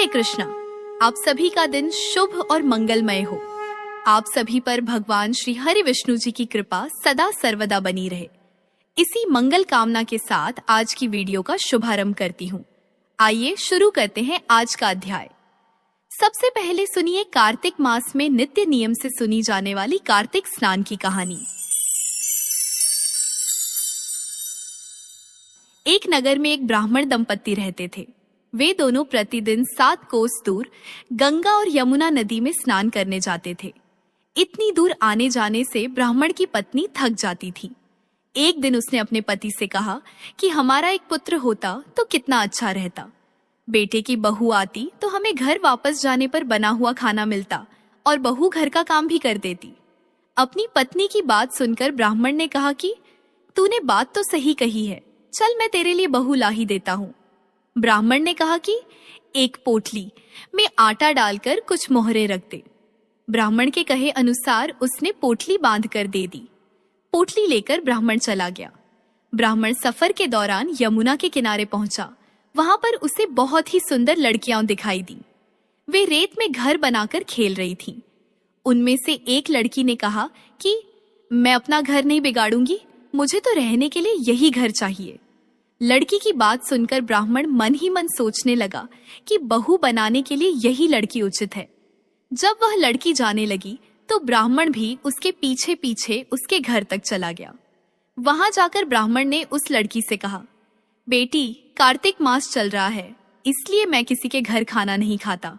हरे कृष्णा। आप सभी का दिन शुभ और मंगलमय हो। आप सभी पर भगवान श्री हरि विष्णु जी की कृपा सदा सर्वदा बनी रहे। इसी मंगल कामना के साथ आज की वीडियो का शुभारंभ करती हूँ। आइए शुरू करते हैं आज का अध्याय। सबसे पहले सुनिए कार्तिक मास में नित्य नियम से सुनी जाने वाली कार्तिक स्नान की कहानी। एक नगर में एक ब्राह्मण दंपत्ति रहते थे। वे दोनों प्रतिदिन 7 कोस दूर गंगा और यमुना नदी में स्नान करने जाते थे। इतनी दूर आने जाने से ब्राह्मण की पत्नी थक जाती थी। एक दिन उसने अपने पति से कहा कि हमारा एक पुत्र होता तो कितना अच्छा रहता। बेटे की बहू आती तो हमें घर वापस जाने पर बना हुआ खाना मिलता और बहू घर का काम भी कर देती। अपनी पत्नी की बात सुनकर ब्राह्मण ने कहा कि तूने बात तो सही कही है, चल मैं तेरे लिए बहू ला ही देता हूँ। ब्राह्मण ने कहा कि एक पोटली में आटा डालकर कुछ मोहरे रख दे। ब्राह्मण के कहे अनुसार उसने पोटली बांध कर दे दी। पोटली लेकर ब्राह्मण चला गया। ब्राह्मण सफर के दौरान यमुना के किनारे पहुंचा। वहां पर उसे बहुत ही सुंदर लड़कियां दिखाई दी। वे रेत में घर बनाकर खेल रही थीं। उनमें से एक लड़की ने कहा कि मैं अपना घर नहीं बिगाड़ूंगी, मुझे तो रहने के लिए यही घर चाहिए। लड़की की बात सुनकर ब्राह्मण मन ही मन सोचने लगा कि बहू बनाने के लिए यही लड़की उचित है। जब वह लड़की जाने लगी तो ब्राह्मण भी उसके पीछे पीछे उसके घर तक चला गया। वहां जाकर ब्राह्मण ने उस लड़की से कहा, बेटी, कार्तिक मास चल रहा है, इसलिए मैं किसी के घर खाना नहीं खाता।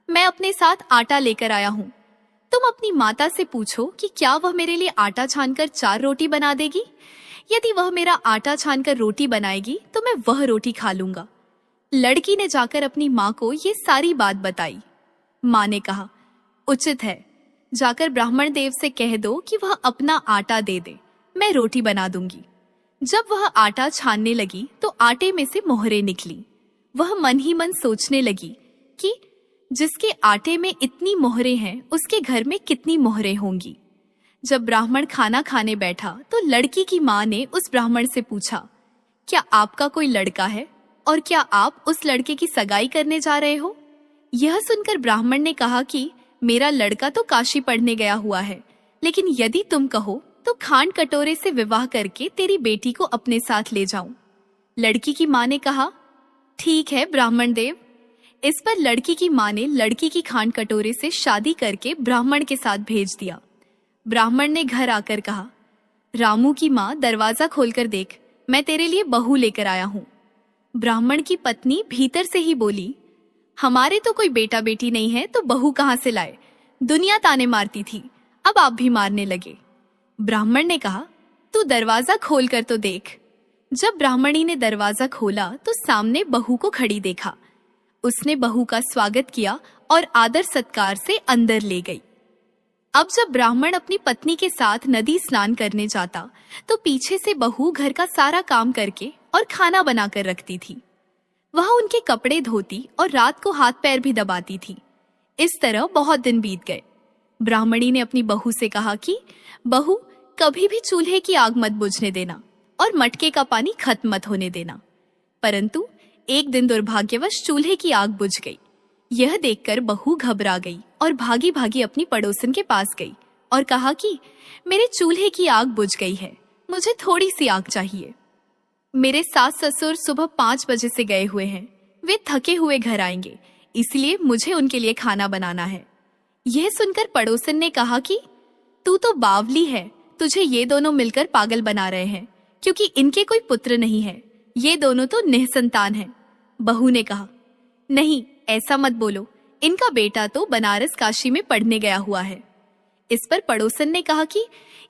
मैं अपने साथ आटा लेकर आया हूँ। तुम अपनी माता से पूछो कि क्या वह मेरे लिए आटा छानकर 4 रोटी बना देगी। यदि वह मेरा आटा छानकर रोटी बनाएगी तो मैं वह रोटी खा लूंगा। लड़की ने जाकर अपनी माँ को ये सारी बात बताई। माँ ने कहा, उचित है, जाकर ब्राह्मण देव से कह दो कि वह अपना आटा दे दे, मैं रोटी बना दूंगी। जब वह आटा छानने लगी तो आटे में से मोहरे निकली। वह मन ही मन सोचने लगी कि जिसके आटे में इतनी मोहरे हैं उसके घर में कितनी मोहरे होंगी। जब ब्राह्मण खाना खाने बैठा तो लड़की की माँ ने उस ब्राह्मण से पूछा, क्या आपका कोई लड़का है और क्या आप उस लड़के की सगाई करने जा रहे हो। यह सुनकर ब्राह्मण ने कहा कि मेरा लड़का तो काशी पढ़ने गया हुआ है, लेकिन यदि तुम कहो तो खांड कटोरे से विवाह करके तेरी बेटी को अपने साथ ले जाऊं। लड़की की माँ ने कहा, ठीक है ब्राह्मण देव। इस पर लड़की की माँ ने लड़की की खांड कटोरे से शादी करके ब्राह्मण के साथ भेज दिया। ब्राह्मण ने घर आकर कहा, रामू की माँ, दरवाजा खोलकर देख, मैं तेरे लिए बहू लेकर आया हूँ। ब्राह्मण की पत्नी भीतर से ही बोली, हमारे तो कोई बेटा बेटी नहीं है तो बहू कहाँ से लाए। दुनिया ताने मारती थी, अब आप भी मारने लगे। ब्राह्मण ने कहा, तू दरवाजा खोल कर तो देख। जब ब्राह्मणी ने दरवाजा खोला तो सामने बहू को खड़ी देखा। उसने बहू का स्वागत किया और आदर सत्कार से अंदर ले गई। अब जब ब्राह्मण अपनी पत्नी के साथ नदी स्नान करने जाता तो पीछे से बहू घर का सारा काम करके और खाना बनाकर रखती थी। वह उनके कपड़े धोती और रात को हाथ पैर भी दबाती थी। इस तरह बहुत दिन बीत गए। ब्राह्मणी ने अपनी बहू से कहा कि बहू, कभी भी चूल्हे की आग मत बुझने देना और मटके का पानी खत्म मत होने देना। परंतु एक दिन दुर्भाग्यवश चूल्हे की आग बुझ गई। यह देखकर बहू घबरा गई और भागी भागी अपनी पड़ोसन के पास गई और कहा कि मेरे चूल्हे की आग बुझ गई है, मुझे थोड़ी सी आग चाहिए। मेरे सास ससुर सुबह 5 बजे से गए हुए हैं, वे थके हुए घर आएंगे, इसलिए मुझे उनके लिए खाना बनाना है। यह सुनकर पड़ोसन ने कहा कि तू तो बावली है, तुझे ये दोनों मिलकर पागल बना रहे हैं, क्योंकि इनके कोई पुत्र नहीं है, ये दोनों तो निःसंतान हैं। बहू ने कहा, नहीं, ऐसा मत बोलो, इनका बेटा तो बनारस काशी में पढ़ने गया हुआ है। इस पर पड़ोसन ने कहा कि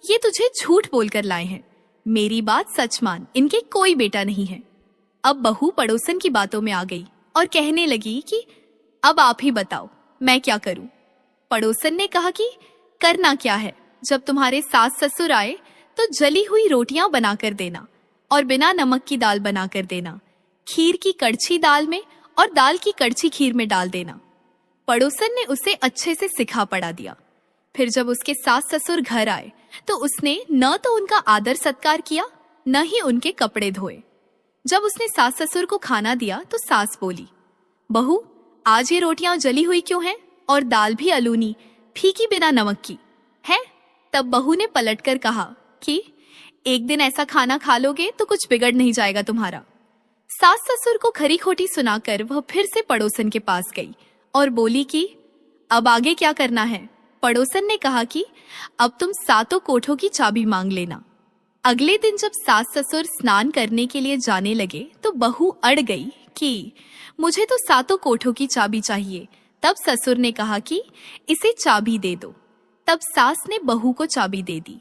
ये तुझे झूठ बोलकर लाए हैं, मेरी बात सच मान, इनके कोई बेटा नहीं है। अब बहू पड़ोसन की बातों में आ गई और कहने लगी कि अब आप ही बताओ, मैं क्या करूं। पड़ोसन ने कहा कि करना क्या है, जब तुम्हारे सास ससुर आए तो जली हुई रोटियां बनाकर देना और बिना नमक की दाल बनाकर देना, खीर की कड़छी दाल में और दाल की कड़छी खीर में डाल देना। पड़ोसन ने उसे अच्छे से सिखा पढ़ा दिया। फिर जब उसके सास ससुर घर आए तो उसने न तो उनका आदर सत्कार किया, न ही उनके कपड़े धोए। जब उसने सास ससुर को खाना दिया तो सास बोली, बहू, आज ये रोटियां जली हुई क्यों हैं और दाल भी अलूनी, फीकी बिना नमक की है? तब बहू ने पलटकर कहा कि एक दिन ऐसा खाना खा लोगे तो कुछ बिगड़ नहीं जाएगा तुम्हारा। सास ससुर को खरी खोटी सुनाकर वह फिर से पड़ोसन के पास गई और बोली कि अब आगे क्या करना है? पड़ोसन ने कहा कि अब तुम सातों कोठों की चाबी मांग लेना। अगले दिन जब सास ससुर स्नान करने के लिए जाने लगे तो बहू अड़ गई कि मुझे तो सातों कोठों की चाबी चाहिए। तब ससुर ने कहा कि इसे चाबी दे दो। तब सास ने बहू को चाबी दे दी।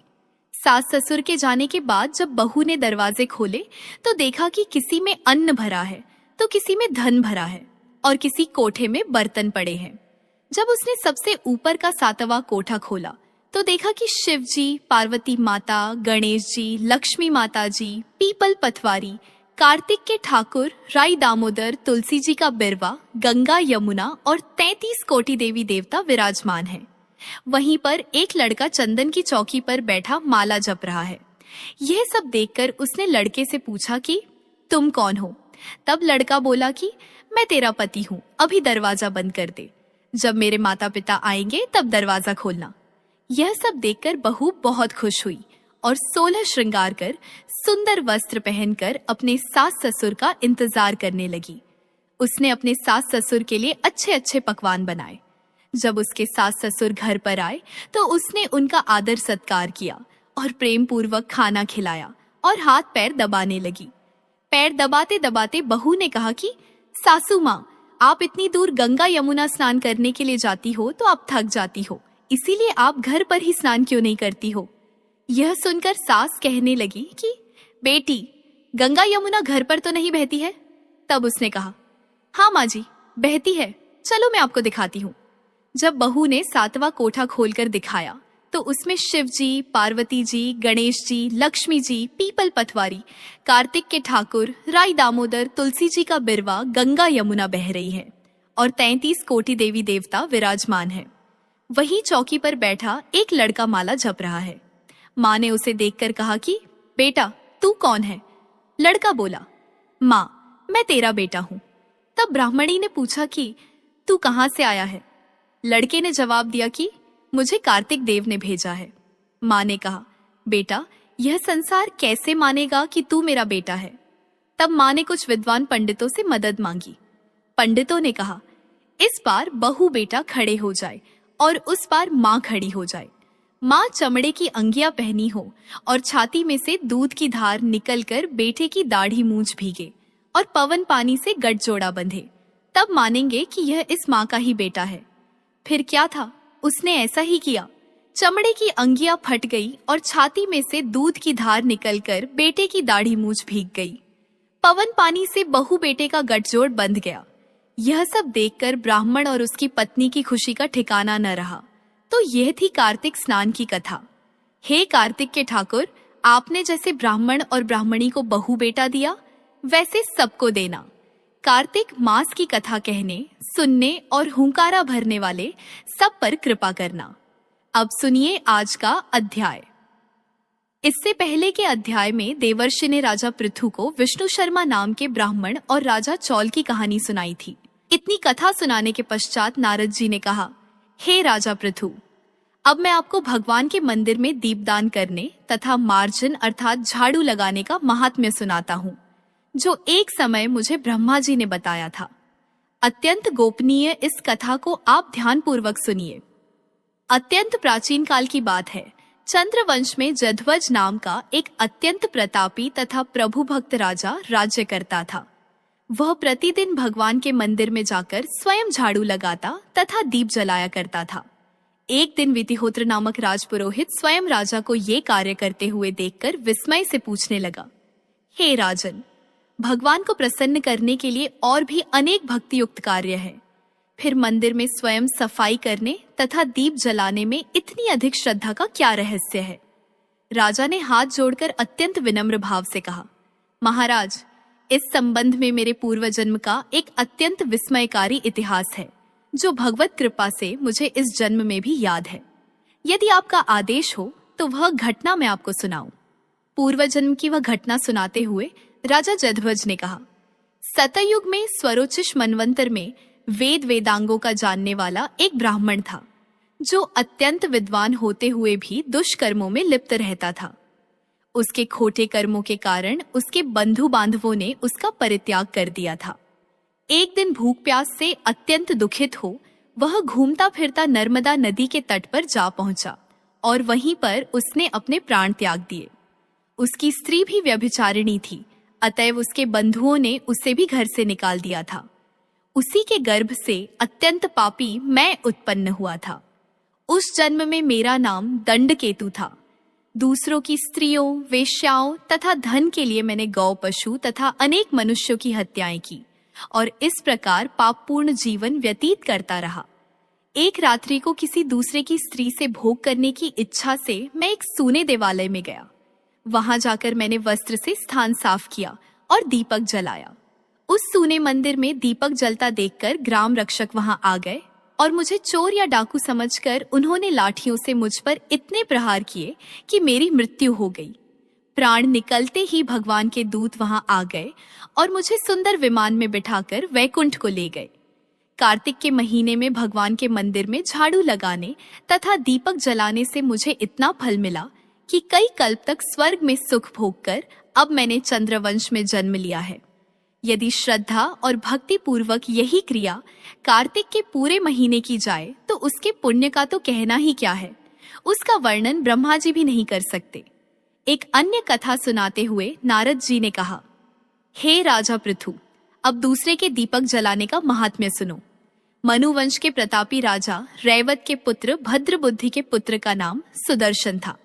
सास ससुर के जाने के बाद जब बहू ने दरवाजे खोले तो देखा कि किसी में अन्न भरा है तो किसी में धन भरा है और किसी कोठे में बर्तन पड़े हैं। जब उसने सबसे ऊपर का 7वां कोठा खोला तो देखा कि शिव जी, पार्वती माता, गणेश जी, लक्ष्मी माता जी, पीपल पथवारी, कार्तिक के ठाकुर, राई दामोदर, तुलसी जी का बिरवा, गंगा, यमुना और 33 कोटि देवी देवता विराजमान हैं। वहीं पर एक लड़का चंदन की चौकी पर बैठा माला जप रहा है। यह सब देखकर उसने लड़के से पूछा कि तुम कौन हो? तब लड़का बोला कि मैं तेरा पति हूँ, अभी दरवाजा बंद कर दे। जब मेरे माता पिता आएंगे तब दरवाजा खोलना। यह सब देखकर बहू बहुत खुश हुई और 16 श्रृंगार कर सुंदर वस्त्र पहनकर अपने सास ससुर का इंतजार करने लगी। उसने अपने सास ससुर के लिए अच्छे अच्छे पकवान बनाए। जब उसके सास ससुर घर पर आए तो उसने उनका आदर सत्कार किया और प्रेम पूर्वक खाना खिलाया और हाथ पैर दबाने लगी। पैर दबाते दबाते बहू ने कहा कि सासू माँ, आप इतनी दूर गंगा यमुना स्नान करने के लिए जाती हो तो आप थक जाती हो, इसीलिए आप घर पर ही स्नान क्यों नहीं करती हो? यह सुनकर सास कहने लगी कि बेटी, गंगा यमुना घर पर तो नहीं बहती है। तब उसने कहा, हाँ माँ जी, बहती है, चलो मैं आपको दिखाती हूँ। जब बहू ने 7वां कोठा खोलकर दिखाया तो उसमें शिव जी, पार्वती जी, गणेश जी, लक्ष्मी जी, पीपल पथवारी, कार्तिक के ठाकुर, राई दामोदर, तुलसी जी का बिरवा, गंगा यमुना बह रही है और 33 कोटि देवी देवता विराजमान है। वही चौकी पर बैठा एक लड़का माला जप रहा है। माँ ने उसे देखकर कहा कि बेटा, तू कौन है? लड़का बोला, माँ, मैं तेरा बेटा हूँ। तब ब्राह्मणी ने पूछा कि तू कहाँ से आया है? लड़के ने जवाब दिया कि मुझे कार्तिक देव ने भेजा है। माँ ने कहा, बेटा, यह संसार कैसे मानेगा कि तू मेरा बेटा है? तब माँ ने कुछ विद्वान पंडितों से मदद मांगी। पंडितों ने कहा, इस बार बहू बेटा खड़े हो जाए और उस बार माँ खड़ी हो जाए। माँ चमड़े की अंगिया पहनी हो और छाती में से दूध की धार निकलकर बेटे की दाढ़ी मूंछ भीगे और पवन पानी से गठजोड़ा बंधे, तब मानेंगे कि यह इस माँ का ही बेटा है। फिर क्या था, उसने ऐसा ही किया। चमड़े की अंगिया फट गई और छाती में से दूध की धार निकलकर बेटे की दाढ़ी मूंछ भीग गई। पवन पानी से बहू बेटे का गठजोड़ बंध गया। यह सब देखकर ब्राह्मण और उसकी पत्नी की खुशी का ठिकाना न रहा। तो यह थी कार्तिक स्नान की कथा। हे कार्तिक के ठाकुर, आपने जैसे ब्राह्मण और ब्राह्मणी को बहू बेटा दिया, वैसे सबको देना। कार्तिक मास की कथा कहने, सुनने और हुंकारा भरने वाले सब पर कृपा करना। अब सुनिए आज का अध्याय। इससे पहले के अध्याय में देवर्षि ने राजा पृथु को विष्णु शर्मा नाम के ब्राह्मण और राजा चौल की कहानी सुनाई थी। इतनी कथा सुनाने के पश्चात नारद जी ने कहा, हे राजा पृथु, अब मैं आपको भगवान के मंदिर में दीपदान करने तथा मार्जन अर्थात झाड़ू लगाने का महात्म्य सुनाता हूँ, जो एक समय मुझे ब्रह्मा जी ने बताया था। अत्यंत गोपनीय इस कथा को आप ध्यान पूर्वक सुनिए। अत्यंत प्राचीन काल की बात है। चंद्रवंश में जध्वज नाम का एक अत्यंत प्रतापी तथा प्रभु भक्त राजा राज्य करता था। वह प्रतिदिन भगवान के मंदिर में जाकर स्वयं झाड़ू लगाता तथा दीप जलाया करता था। एक दिन वितिहोत्र नामक राजपुरोहित स्वयं राजा को ये कार्य करते हुए देखकर विस्मय से पूछने लगा, हे राजन, भगवान को प्रसन्न करने के लिए और भी अनेक भक्ति युक्त कार्य हैं। फिर मंदिर में स्वयं सफाई करने तथा दीप जलाने में इतनी अधिक श्रद्धा का क्या रहस्य है? राजा ने हाथ जोड़कर अत्यंत विनम्र भाव से कहा, महाराज, इस संबंध में मेरे पूर्व जन्म का एक अत्यंत विस्मयकारी इतिहास है, जो भगवत कृपा से मुझे इस जन्म में भी याद है। यदि आपका आदेश हो तो वह घटना मैं आपको सुनाऊं। पूर्व जन्म की वह घटना सुनाते हुए राजा जध्वज ने कहा, सतयुग में स्वरोचिष मनवंतर में वेद वेदांगों का जानने वाला एक ब्राह्मण था, जो अत्यंत विद्वान होते हुए भी दुष्कर्मों में लिप्त रहता था। उसके खोटे कर्मों के कारण उसके बंधु बांधवों ने उसका परित्याग कर दिया था। एक दिन भूख प्यास से अत्यंत दुखित हो वह घूमता फिरता नर्मदा नदी के तट पर जा पहुंचा और वहीं पर उसने अपने प्राण त्याग दिए। उसकी स्त्री भी व्यभिचारिणी थी, अतएव उसके बंधुओं ने उसे भी घर से निकाल दिया था। उसी के गर्भ से अत्यंत पापी मैं उत्पन्न हुआ था। उस जन्म में मेरा नाम दंडकेतु था। दूसरों की स्त्रियों, वेश्याओं तथा धन के लिए मैंने गौ, पशु तथा अनेक मनुष्यों की हत्याएं की और इस प्रकार पापपूर्ण जीवन व्यतीत करता रहा। एक रात्रि को किसी दूसरे की स्त्री से भोग करने की इच्छा से मैं एक सूने देवालय में गया। वहां जाकर मैंने वस्त्र से स्थान साफ किया और दीपक जलाया। उस सूने मंदिर में दीपक जलता देखकर ग्राम रक्षक वहां आ गए और मुझे चोर या डाकू समझकर उन्होंने लाठियों से मुझ पर इतने प्रहार किए कि मेरी मृत्यु हो गई। प्राण निकलते ही भगवान के दूत वहां आ गए और मुझे सुंदर विमान में बिठाकर वैकुंठ को ले गए। कार्तिक के महीने में भगवान के मंदिर में झाड़ू लगाने तथा दीपक जलाने से मुझे इतना फल मिला कि कई कल्प तक स्वर्ग में सुख भोगकर अब मैंने चंद्रवंश में जन्म लिया है। यदि श्रद्धा और भक्ति पूर्वक यही क्रिया कार्तिक के पूरे महीने की जाए तो उसके पुण्य का तो कहना ही क्या है, उसका वर्णन ब्रह्मा जी भी नहीं कर सकते। एक अन्य कथा सुनाते हुए नारद जी ने कहा, हे राजा पृथु, अब दूसरे के दीपक जलाने का महात्म्य सुनो। मनुवंश के प्रतापी राजा रैवत के पुत्र भद्रबुद्धि के पुत्र का नाम सुदर्शन था।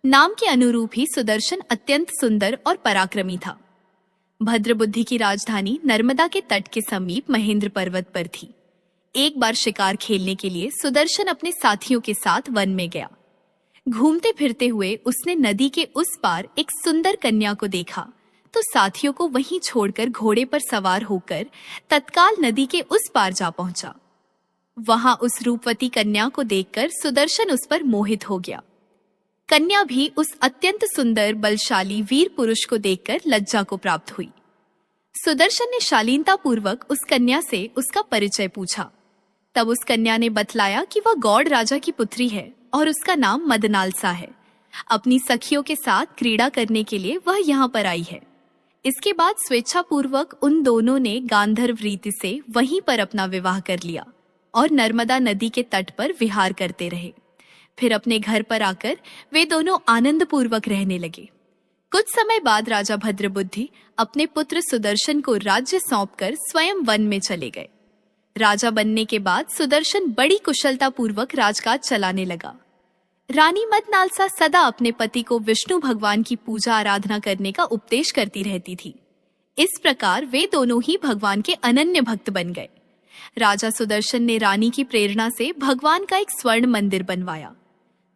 नाम के अनुरूप ही सुदर्शन अत्यंत सुंदर और पराक्रमी था। भद्रबुद्धि की राजधानी नर्मदा के तट के समीप महेंद्र पर्वत पर थी। एक बार शिकार खेलने के लिए सुदर्शन अपने साथियों के साथ वन में गया। घूमते फिरते हुए उसने नदी के उस पार एक सुंदर कन्या को देखा तो साथियों को वहीं छोड़कर घोड़े पर सवार होकर तत्काल नदी के उस पार जा पहुंचा। वहां उस रूपवती कन्या को देखकर सुदर्शन उस पर मोहित हो गया। कन्या भी उस अत्यंत सुंदर बलशाली वीर पुरुष को देखकर लज्जा को प्राप्त हुई। सुदर्शन ने शालीनता पूर्वक उस कन्या से उसका परिचय पूछा। तब उस कन्या ने बतलाया कि वह गौड़ राजा की पुत्री है और उसका नाम मदनालसा है। अपनी सखियों के साथ क्रीड़ा करने के लिए वह यहाँ पर आई है। इसके बाद स्वेच्छा पूर्वक उन दोनों ने गांधर्व रीति से वहीं पर अपना विवाह कर लिया और नर्मदा नदी के तट पर विहार करते रहे। फिर अपने घर पर आकर वे दोनों आनंद पूर्वक रहने लगे। कुछ समय बाद राजा भद्रबुद्धि अपने पुत्र सुदर्शन को राज्य सौंपकर स्वयं वन में चले गए। राजा बनने के बाद सुदर्शन बड़ी कुशलता पूर्वक राजकाज चलाने लगा। रानी मदनालसा सदा अपने पति को विष्णु भगवान की पूजा आराधना करने का उपदेश करती रहती थी। इस प्रकार वे दोनों ही भगवान के अनन्य भक्त बन गए। राजा सुदर्शन ने रानी की प्रेरणा से भगवान का एक स्वर्ण मंदिर बनवाया।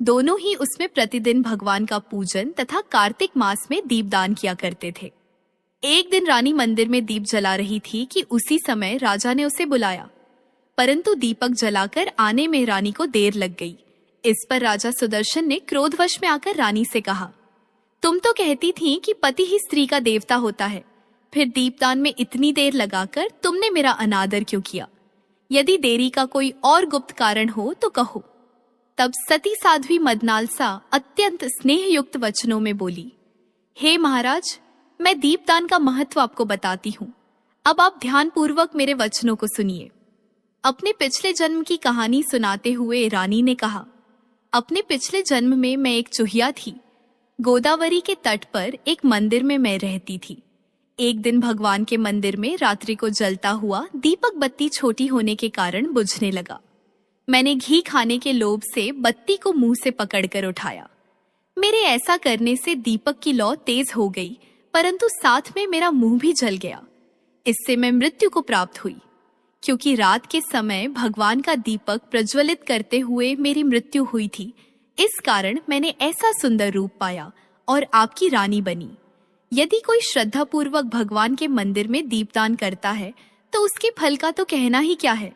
दोनों ही उसमें प्रतिदिन भगवान का पूजन तथा कार्तिक मास में दीपदान किया करते थे। एक दिन रानी मंदिर में दीप जला रही थी कि उसी समय राजा ने उसे बुलाया, परंतु दीपक जलाकर आने में रानी को देर लग गई। इस पर राजा सुदर्शन ने क्रोधवश में आकर रानी से कहा, तुम तो कहती थी कि पति ही स्त्री का देवता होता है, फिर दीपदान में इतनी देर लगाकर तुमने मेरा अनादर क्यों किया? यदि देरी का कोई और गुप्त कारण हो तो कहो। तब सती साध्वी मदनालसा अत्यंत स्नेहयुक्त वचनों में बोली, हे महाराज, मैं दीपदान का महत्व आपको बताती हूँ। अब आप ध्यान पूर्वक मेरे वचनों को सुनिए। अपने पिछले जन्म की कहानी सुनाते हुए रानी ने कहा, अपने पिछले जन्म में मैं एक चूहिया थी। गोदावरी के तट पर एक मंदिर में मैं रहती थी। एक दिन भगवान के मंदिर में रात्रि को जलता हुआ दीपक बत्ती छोटी होने के कारण बुझने लगा। मैंने घी खाने के लोभ से बत्ती को मुंह से पकड़कर उठाया। मेरे ऐसा करने से दीपक की लौ तेज हो गई, परंतु साथ में मेरा मुंह भी जल गया। इससे मैं मृत्यु को प्राप्त हुई। क्योंकि रात के समय भगवान का दीपक प्रज्वलित करते हुए मेरी मृत्यु हुई थी, इस कारण मैंने ऐसा सुंदर रूप पाया और आपकी रानी बनी। यदि कोई श्रद्धा पूर्वक भगवान के मंदिर में दीपदान करता है तो उसके फल का तो कहना ही क्या है।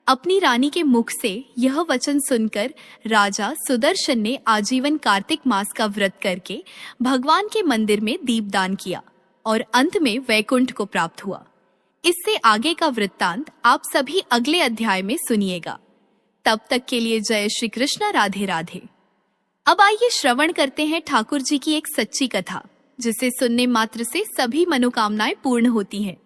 अपनी रानी के मुख से यह वचन सुनकर राजा सुदर्शन ने आजीवन कार्तिक मास का व्रत करके भगवान के मंदिर में दीपदान किया और अंत में वैकुंठ को प्राप्त हुआ। इससे आगे का वृत्तांत आप सभी अगले अध्याय में सुनिएगा। तब तक के लिए जय श्री कृष्ण, राधे राधे। अब आइए श्रवण करते हैं ठाकुर जी की एक सच्ची कथा, जिसे सुनने मात्र से सभी मनोकामनाएं पूर्ण होती हैं।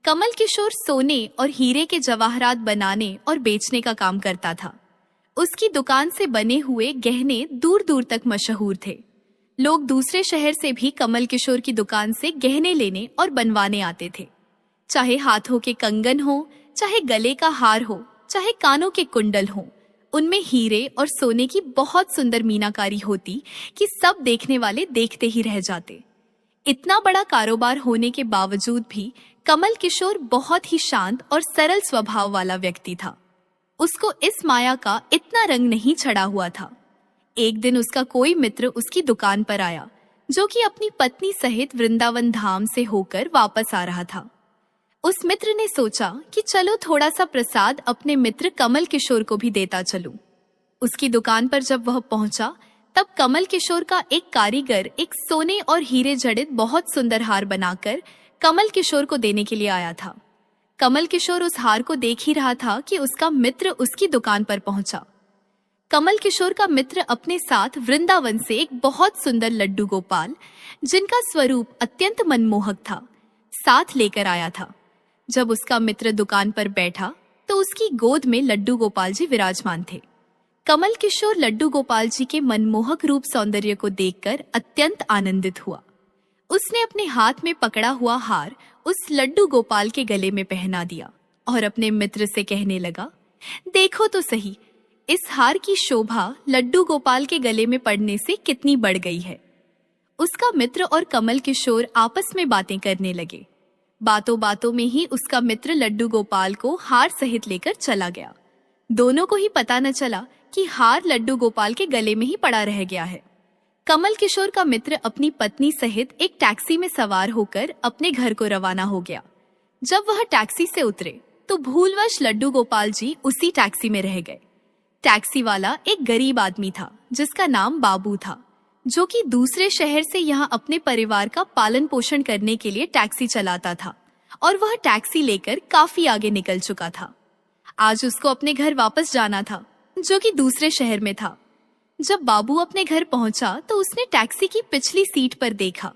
कमल किशोर सोने और हीरे के जवाहरात बनाने और बेचने का काम करता था। उसकी दुकान से बने हुए गहने दूर दूर तक मशहूर थे। लोग दूसरे शहर से भी कमल किशोर की दुकान से गहने लेने और बनवाने आते थे। चाहे हाथों के कंगन हो, चाहे गले का हार हो, चाहे कानों के कुंडल हो, उनमें हीरे और सोने की बहुत सुंदर मीनाकारी होती कि सब देखने वाले देखते ही रह जाते। इतना बड़ा कारोबार होने के बावजूद भी कमल किशोर बहुत ही शांत और सरल स्वभाव वाला व्यक्ति था। उसको इस माया का इतना रंग नहीं चढ़ा हुआ था। एक दिन उसका कोई मित्र उसकी दुकान पर आया, जो कि अपनी पत्नी सहित वृंदावन धाम से होकर वापस आ रहा था। उस मित्र ने सोचा कि चलो थोड़ा सा प्रसाद अपने मित्र कमल किशोर को भी देता चलूं। उसकी दुकान पर जब वह पहुंचा, तब कमल किशोर का एक कारीगर एक सोने और हीरे जड़ित बहुत सुंदर हार बनाकर कमल किशोर को देने के लिए आया था। कमल किशोर उस हार को देख ही रहा था कि उसका मित्र उसकी दुकान पर पहुंचा। कमल किशोर का मित्र अपने साथ वृंदावन से एक बहुत सुंदर लड्डू गोपाल, जिनका स्वरूप अत्यंत मनमोहक था, साथ लेकर आया था। जब उसका मित्र दुकान पर बैठा तो उसकी गोद में लड्डू गोपाल जी विराजमान थे। कमल किशोर लड्डू गोपाल जी के मनमोहक रूप सौंदर्य को देखकर अत्यंत आनंदित हुआ। उसने अपने हाथ में पकड़ा हुआ हार उस लड्डू गोपाल के गले में पहना दिया और अपने मित्र से कहने लगा, देखो तो सही, इस हार की शोभा लड्डू गोपाल के गले में पड़ने से कितनी बढ़ गई है। उसका मित्र और कमल किशोर आपस में बातें करने लगे। बातों बातों में ही उसका मित्र लड्डू गोपाल को हार सहित लेकर चला गया। दोनों को ही पता न चला कि हार लड्डू गोपाल के गले में ही पड़ा रह गया है। कमल किशोर का मित्र अपनी पत्नी सहित एक टैक्सी में सवार होकर अपने घर को रवाना हो गया। जब वह टैक्सी से उतरे तो भूलवश लड्डू गोपाल जी उसी टैक्सी में रह गए। टैक्सी वाला एक गरीब आदमी था, जिसका नाम बाबू था, जो कि दूसरे शहर से यहाँ अपने परिवार का पालन पोषण करने के लिए टैक्सी चलाता था और वह टैक्सी लेकर काफी आगे निकल चुका था। आज उसको अपने घर वापस जाना था, जो कि दूसरे शहर में था। जब बाबू अपने घर पहुंचा तो उसने टैक्सी की पिछली सीट पर देखा।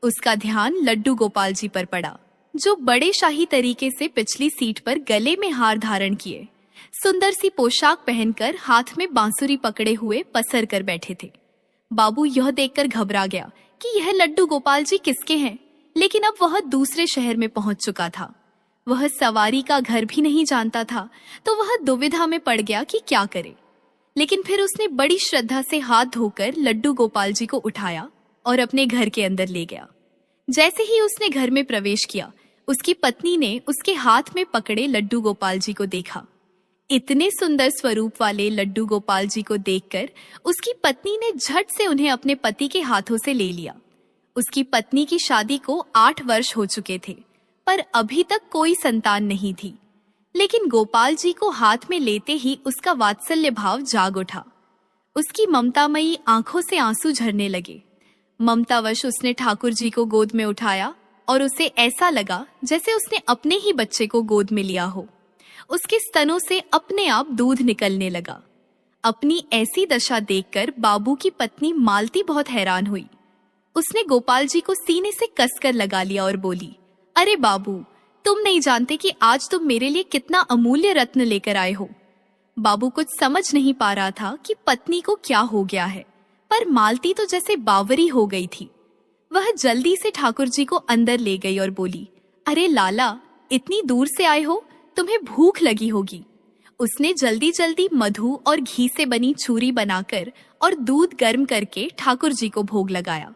उसका ध्यान लड्डू गोपाल जी पर पड़ा, जो बड़े शाही तरीके से पिछली सीट पर गले में हार धारण किए, सुंदर सी पोशाक पहनकर हाथ में बांसुरी पकड़े हुए पसर कर बैठे थे। बाबू यह देखकर घबरा गया कि यह लड्डू गोपाल जी किसके हैं, लेकिन अब वह दूसरे शहर में पहुंच चुका था। वह सवारी का घर भी नहीं जानता था, तो वह दुविधा में पड़ गया कि क्या करे। लेकिन फिर उसने बड़ी श्रद्धा से हाथ धोकर लड्डू गोपाल जी को उठाया और अपने घर के अंदर ले गया। जैसे ही उसने घर में प्रवेश किया, उसकी पत्नी ने उसके हाथ में पकड़े लड्डू गोपाल जी को देखा। इतने सुंदर स्वरूप वाले लड्डू गोपाल जी को देखकर उसकी पत्नी ने झट से उन्हें अपने पति के हाथों से ले लिया। उसकी पत्नी की शादी को 8 वर्ष हो चुके थे, पर अभी तक कोई संतान नहीं थी। लेकिन गोपाल जी को हाथ में लेते ही उसका वात्सल्य भाव जाग उठा। उसकी ममतामयी आंखों से आंसू झरने लगे। ममतावश उसने ठाकुर जी को गोद में उठाया और उसे ऐसा लगा जैसे उसने अपने ही बच्चे को गोद में लिया हो। उसके स्तनों से अपने आप दूध निकलने लगा। अपनी ऐसी दशा देखकर बाबू की पत्नी मालती बहुत हैरान हुई। उसने गोपाल जी को सीने से कसकर लगा लिया और बोली, अरे बाबू, तुम नहीं जानते कि आज तुम मेरे लिए कितना अमूल्य रत्न लेकर आए हो। बाबू कुछ समझ नहीं पा रहा था कि पत्नी को क्या हो गया है, पर मालती तो जैसे बावरी हो गई थी। वह जल्दी से ठाकुर जी को अंदर ले गई और बोली, अरे लाला, इतनी दूर से आए हो, तुम्हें भूख लगी होगी। उसने जल्दी जल्दी मधु और घी से बनी छुरी बनाकर और दूध गर्म करके ठाकुर जी को भोग लगाया।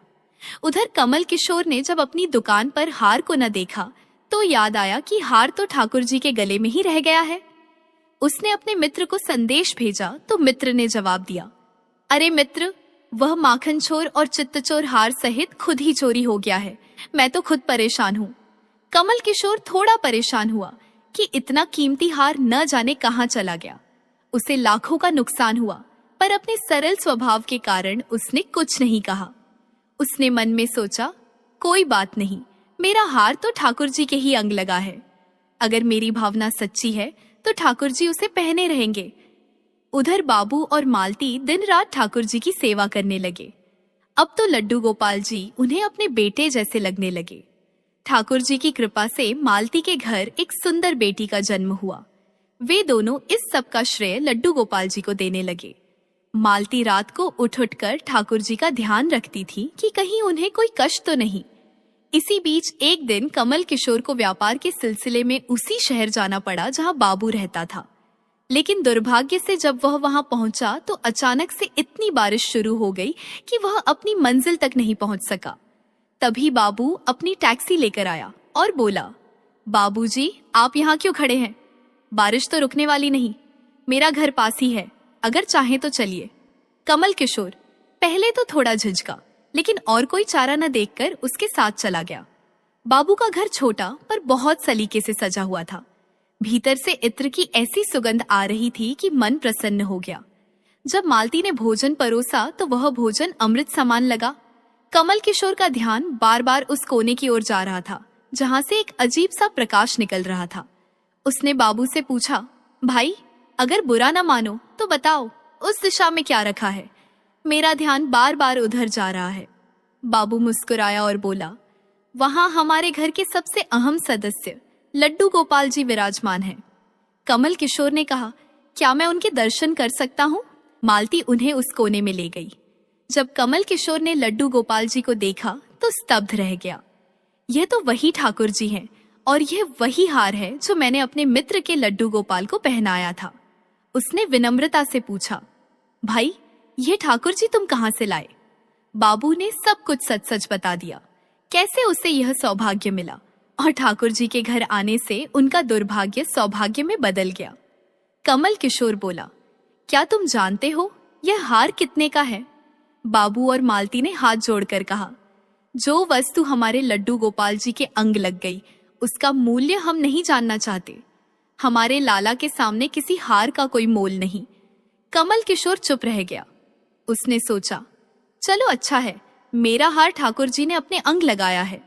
उधर कमल किशोर ने जब अपनी दुकान पर हार को न देखा तो याद आया कि हार तो ठाकुर जी के गले में ही रह गया है। उसने अपने मित्र को संदेश भेजा तो मित्र ने जवाब दिया, अरे मित्र, वह माखन चोर और चित्तचोर हार सहित खुद ही चोरी हो गया है। मैं तो खुद परेशान हूँ। कमल किशोर थोड़ा परेशान हुआ कि इतना कीमती हार न जाने कहाँ चला गया। उसे लाखों का नुकसान हुआ, पर अपने सरल स्वभाव के कारण उसने कुछ नहीं कहा। उसने मन में सोचा, कोई बात नहीं, मेरा हार तो ठाकुर जी के ही अंग लगा है। अगर मेरी भावना सच्ची है तो ठाकुर जी उसे पहने रहेंगे। उधर बाबू और मालती दिन रात ठाकुर जी की सेवा करने लगे। अब तो लड्डू गोपाल जी उन्हें अपने बेटे जैसे लगने लगे। ठाकुर जी की कृपा से मालती के घर एक सुंदर बेटी का जन्म हुआ। वे दोनों इस सब का श्रेय लड्डू गोपाल जी को देने लगे। मालती रात को उठ कर ठाकुर जी का ध्यान रखती थी कि कहीं उन्हें कोई कष्ट तो नहीं। इसी बीच एक दिन कमल किशोर को व्यापार के सिलसिले में उसी शहर जाना पड़ा जहां बाबू रहता था। लेकिन दुर्भाग्य से जब वह वहां पहुंचा तो अचानक से इतनी बारिश शुरू हो गई कि वह अपनी मंजिल तक नहीं पहुंच सका। तभी बाबू अपनी टैक्सी लेकर आया और बोला, बाबूजी, आप यहाँ क्यों खड़े हैं? बारिश तो रुकने वाली नहीं, मेरा घर पास ही है, अगर चाहें तो चलिए। कमल किशोर पहले तो थोड़ा झिझका, लेकिन और कोई चारा न देखकर उसके साथ चला गया। बाबू का घर छोटा पर बहुत सलीके से सजा हुआ था। भीतर से इत्र की ऐसी सुगंध आ रही थी कि मन प्रसन्न हो गया। जब मालती ने भोजन परोसा तो वह भोजन अमृत समान लगा। कमल किशोर का ध्यान बार बार उस कोने की ओर जा रहा था जहां से एक अजीब सा प्रकाश निकल रहा था। उसने बाबू से पूछा, भाई, अगर बुरा न मानो तो बताओ उस दिशा में क्या रखा है? मेरा ध्यान बार बार उधर जा रहा है। बाबू मुस्कुराया और बोला, वहां हमारे घर के सबसे अहम सदस्य लड्डू गोपाल जी विराजमान हैं। कमल किशोर ने कहा, क्या मैं उनके दर्शन कर सकता हूँ? मालती उन्हें उस कोने में ले गई। जब कमल किशोर ने लड्डू गोपाल जी को देखा तो स्तब्ध रह गया। यह तो वही ठाकुर जी हैं और यह वही हार है जो मैंने अपने मित्र के लड्डू गोपाल को पहनाया था। उसने विनम्रता से पूछा, भाई, ये ठाकुर जी तुम कहाँ से लाए? बाबू ने सब कुछ सच सच बता दिया, कैसे उसे यह सौभाग्य मिला और ठाकुर जी के घर आने से उनका दुर्भाग्य सौभाग्य में बदल गया। कमल किशोर बोला, क्या तुम जानते हो यह हार कितने का है? बाबू और मालती ने हाथ जोड़कर कहा, जो वस्तु हमारे लड्डू गोपाल जी के अंग लग गई उसका मूल्य हम नहीं जानना चाहते। हमारे लाला के सामने किसी हार का कोई मोल नहीं। कमल किशोर चुप रह गया। उसने सोचा, चलो अच्छा है, मेरा हार ठाकुर जी ने अपने अंग लगाया है।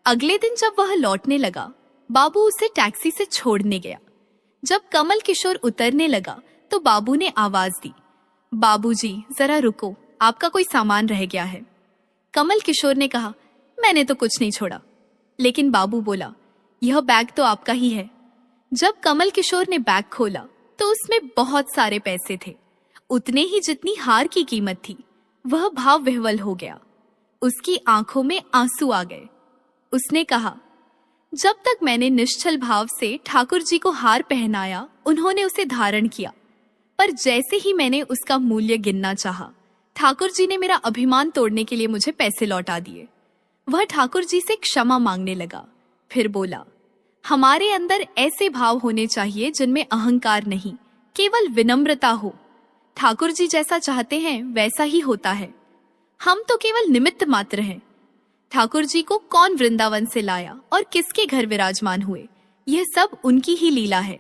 अगले दिन जब वह लौटने लगा, बाबू उसे टैक्सी से छोड़ने गया। जब कमल किशोर उतरने लगा तो बाबू ने आवाज दी, बाबूजी, जरा रुको, आपका कोई सामान रह गया है। कमल किशोर ने कहा, मैंने तो कुछ नहीं छोड़ा। लेकिन बाबू बोला, यह बैग तो आपका ही है। जब कमल किशोर ने बैग खोला तो उसमें बहुत सारे पैसे थे, उतने ही जितनी हार की कीमत थी। वह भाव विह्वल हो गया। उसकी आंखों में आंसू आ गए। उसने कहा, जब तक मैंने निश्चल भाव से ठाकुर जी को हार पहनाया, उन्होंने उसे धारण किया, पर जैसे ही मैंने उसका मूल्य गिनना चाहा, ठाकुर जी ने मेरा अभिमान तोड़ने के लिए मुझे पैसे लौटा दिए। वह ठाकुर जी से क्षमा मांगने लगा। फिर बोला, हमारे अंदर ऐसे भाव होने चाहिए जिनमें अहंकार नहीं, केवल विनम्रता हो। ठाकुर जी जैसा चाहते हैं वैसा ही होता है। हम तो केवल निमित्त मात्र हैं। ठाकुर जी को कौन वृंदावन से लाया और किसके घर विराजमान हुए, यह सब उनकी ही लीला है।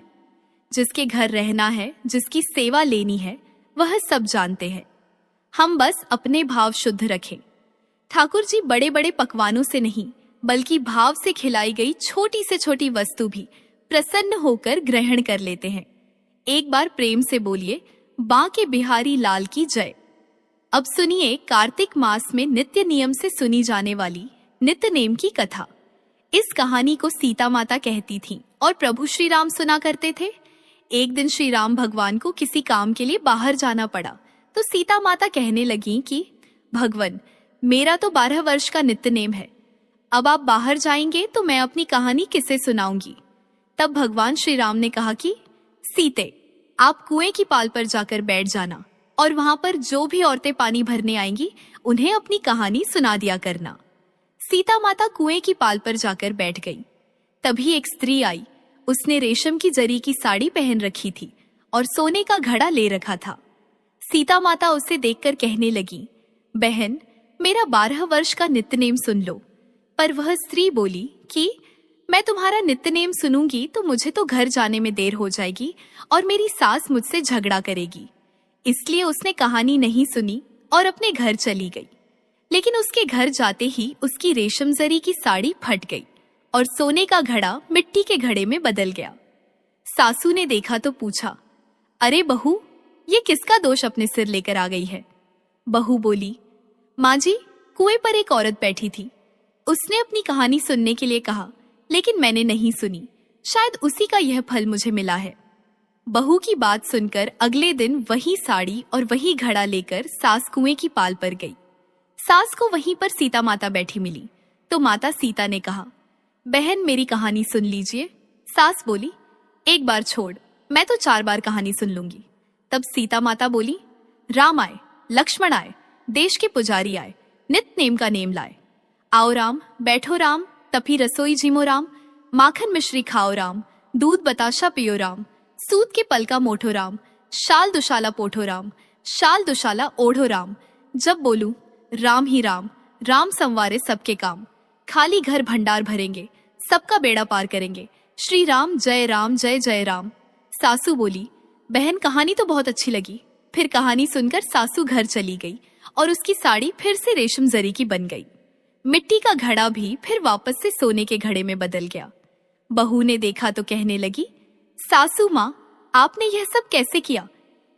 जिसके घर रहना है, जिसकी सेवा लेनी है, वह सब जानते हैं। हम बस अपने भाव शुद्ध रखें। ठाकुर जी बड़े बड़े पकवानों से नहीं, बल्कि भाव से खिलाई गई छोटी से छोटी वस्तु भी प्रसन्न होकर ग्रहण कर लेते हैं। एक बार प्रेम से बोलिए, बांके बिहारी लाल की जय। अब सुनिए कार्तिक मास में नित्य नियम से सुनी जाने वाली नित्य नेम की कथा। इस कहानी को सीता माता कहती थीं और प्रभु श्री राम सुना करते थे। एक दिन श्री राम भगवान को किसी काम के लिए बाहर जाना पड़ा तो सीता माता कहने लगी कि भगवान, मेरा तो 12 वर्ष का नित्य नेम है, अब आप बाहर जाएंगे तो मैं अपनी कहानी किसे सुनाऊंगी। तब भगवान श्री राम ने कहा कि सीते, आप कुएं की पाल पर जाकर बैठ जाना और वहां पर जो भी औरतें पानी भरने आएंगी उन्हें अपनी कहानी सुना दिया करना। सीता माता कुएं की पाल पर जाकर बैठ गई। तभी एक स्त्री आई। उसने रेशम की जरी की साड़ी पहन रखी थी और सोने का घड़ा ले रखा था। सीता माता उसे देखकर कहने लगी, बहन, मेरा 12 वर्ष का नित्यनेम सुन लो। पर वह स्त्री बोली कि मैं तुम्हारा नित्यनेम सुनूंगी तो मुझे तो घर जाने में देर हो जाएगी और मेरी सास मुझसे झगड़ा करेगी। इसलिए उसने कहानी नहीं सुनी और अपने घर चली गई। लेकिन उसके घर जाते ही उसकी रेशम जरी की साड़ी फट गई और सोने का घड़ा मिट्टी के घड़े में बदल गया। सासू ने देखा तो पूछा, अरे बहू, ये किसका दोष अपने सिर लेकर आ गई है? बहू बोली, माँ जी, कुएं पर एक औरत बैठी थी। उसने अपनी कहानी सुनने के लिए कहा, लेकिन मैंने नहीं सुनी। शायद उसी का यह फल मुझे मिला है। बहू की बात सुनकर अगले दिन वही साड़ी और वही घड़ा लेकर सास कुएं की पाल पर गई। सास को वहीं पर सीता माता बैठी मिली तो माता सीता ने कहा, बहन, मेरी कहानी सुन लीजिए। सास बोली, एक बार छोड़, मैं तो 4 बार कहानी सुन लूंगी। तब सीता माता बोली, राम आए, लक्ष्मण आए, देश के पुजारी आए, नित नेम का नेम लाए। आओ राम, बैठो राम, तपी रसोई जीमो राम, माखन मिश्री खाओ राम, दूध बताशा पियो राम, सूत के पल का मोठो राम, शाल दुशाला पोठो राम, शाल दुशाला ओढ़ो राम। जब बोलूं राम ही राम, राम संवारे सबके काम, खाली घर भंडार भरेंगे, सबका बेड़ा पार करेंगे, श्री राम जय जय राम। सासू बोली, बहन, कहानी तो बहुत अच्छी लगी। फिर कहानी सुनकर सासू घर चली गई और उसकी साड़ी फिर से रेशम जरी की बन गई। मिट्टी का घड़ा भी फिर वापस से सोने के घड़े में बदल गया। बहू ने देखा तो कहने लगी, सासू माँ, आपने यह सब कैसे किया?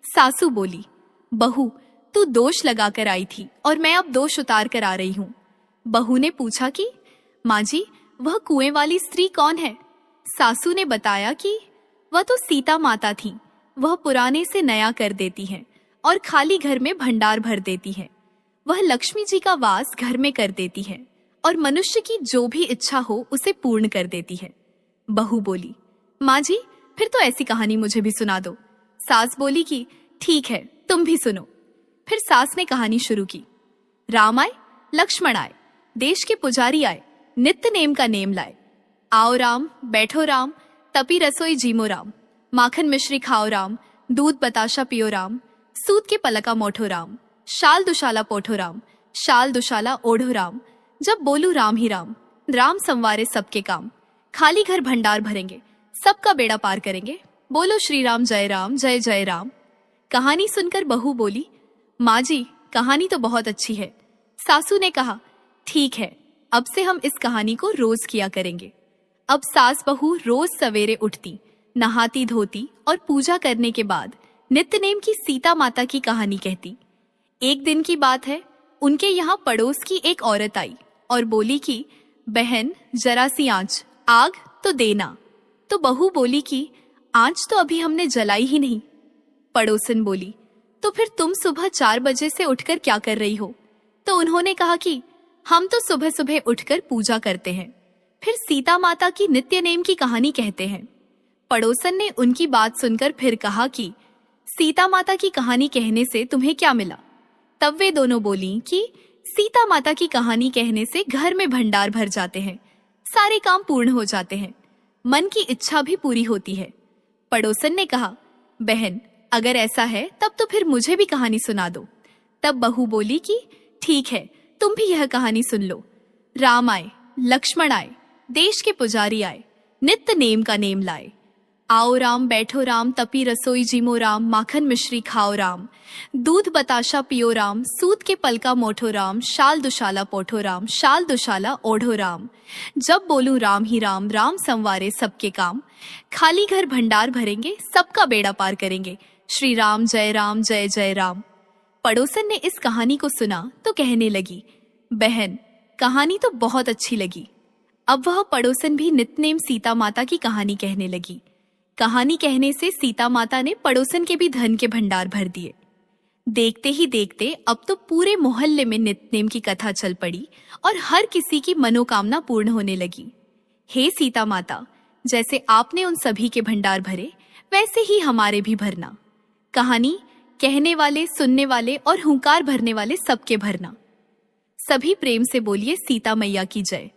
सासू बोली, बहू, तू दोष लगाकर आई थी और मैं अब दोष उतार कर आ रही हूँ। बहू ने पूछा कि माँ जी, वह कुएं वाली स्त्री कौन है? सासू ने बताया कि वह तो सीता माता थी। वह पुराने से नया कर देती है और खाली घर में भंडार भर देती है। वह लक्ष्मी जी का वास घर में कर देती है और मनुष्य की जो भी इच्छा हो उसे पूर्ण कर देती है। बहू बोली, माँ जी, फिर तो ऐसी कहानी मुझे भी सुना दो। सास बोली कि ठीक है, तुम भी सुनो। फिर सास ने कहानी शुरू की। राम आए, लक्ष्मण आए, देश के पुजारी आए, नित्य नेम का नेम लाए। आओ राम, बैठो राम, तपी रसोई जीमो राम, माखन मिश्री खाओ राम, दूध बताशा पियो राम, सूत के पलका मोठो राम, शाल दुशाला पोठो राम, शाल दुशाला ओढ़ो राम। जब बोलू राम ही राम, राम संवारे सबके काम, खाली घर भंडार भरेंगे, सबका बेड़ा पार करेंगे, बोलो श्री राम जय जय राम। कहानी सुनकर बहू बोली, माँ जी, कहानी तो बहुत अच्छी है। सासू ने कहा, ठीक है, अब से हम इस कहानी को रोज किया करेंगे। अब सास बहू रोज सवेरे उठती, नहाती धोती और पूजा करने के बाद नित्य नेम की सीता माता की कहानी कहती। एक दिन की बात है, उनके यहाँ पड़ोस की एक औरत आई और बोली कि बहन, जरा सी आंच, आग तो देना। तो बहू बोली कि आंच तो अभी हमने जलाई ही नहीं। पड़ोसन बोली, तो फिर तुम सुबह 4 बजे से उठकर क्या कर रही हो? तो उन्होंने कहा कि हम तो सुबह सुबह उठकर पूजा करते हैं, फिर सीता माता की नित्य नेम की कहानी कहते हैं। पड़ोसन ने उनकी बात सुनकर फिर कहा कि सीता माता की कहानी कहने से तुम्हें क्या मिला? तब वे दोनों बोली कि सीता माता की कहानी कहने से घर में भंडार भर जाते हैं, सारे काम पूर्ण हो जाते हैं, मन की इच्छा भी पूरी होती है। पड़ोसन ने कहा, बहन, अगर ऐसा है तब तो फिर मुझे भी कहानी सुना दो। तब बहू बोली कि ठीक है, तुम भी यह कहानी सुन लो। राम आए, लक्ष्मण आए, देश के पुजारी आए, नित्य नेम का नेम लाए। आओ राम, बैठो राम, तपी रसोई जीमो राम, माखन मिश्री खाओ राम, दूध बताशा पियो राम, सूत के पलका मोठो राम, शाल दुशाला पोठो राम, शाल दुशाला ओढ़ो राम। जब बोलूं राम ही राम, राम संवारे सबके काम, खाली घर भंडार भरेंगे, सबका बेड़ा पार करेंगे, श्री राम जय जय राम। पड़ोसन ने इस कहानी को सुना तो कहने लगी, बहन, कहानी तो बहुत अच्छी लगी। अब वह पड़ोसन भी नित्यनेम सीता माता की कहानी कहने लगी। कहानी कहने से सीता माता ने पड़ोसन के भी धन के भंडार भर दिए। देखते ही देखते अब तो पूरे मोहल्ले में नित्यनेम की कथा चल पड़ी और हर किसी की मनोकामना पूर्ण होने लगी। हे सीता माता, जैसे आपने उन सभी के भंडार भरे, वैसे ही हमारे भी भरना। कहानी कहने वाले, सुनने वाले और हुंकार भरने वाले सबके भरना। सभी प्रेम से बोलिए सीता मैया की जय।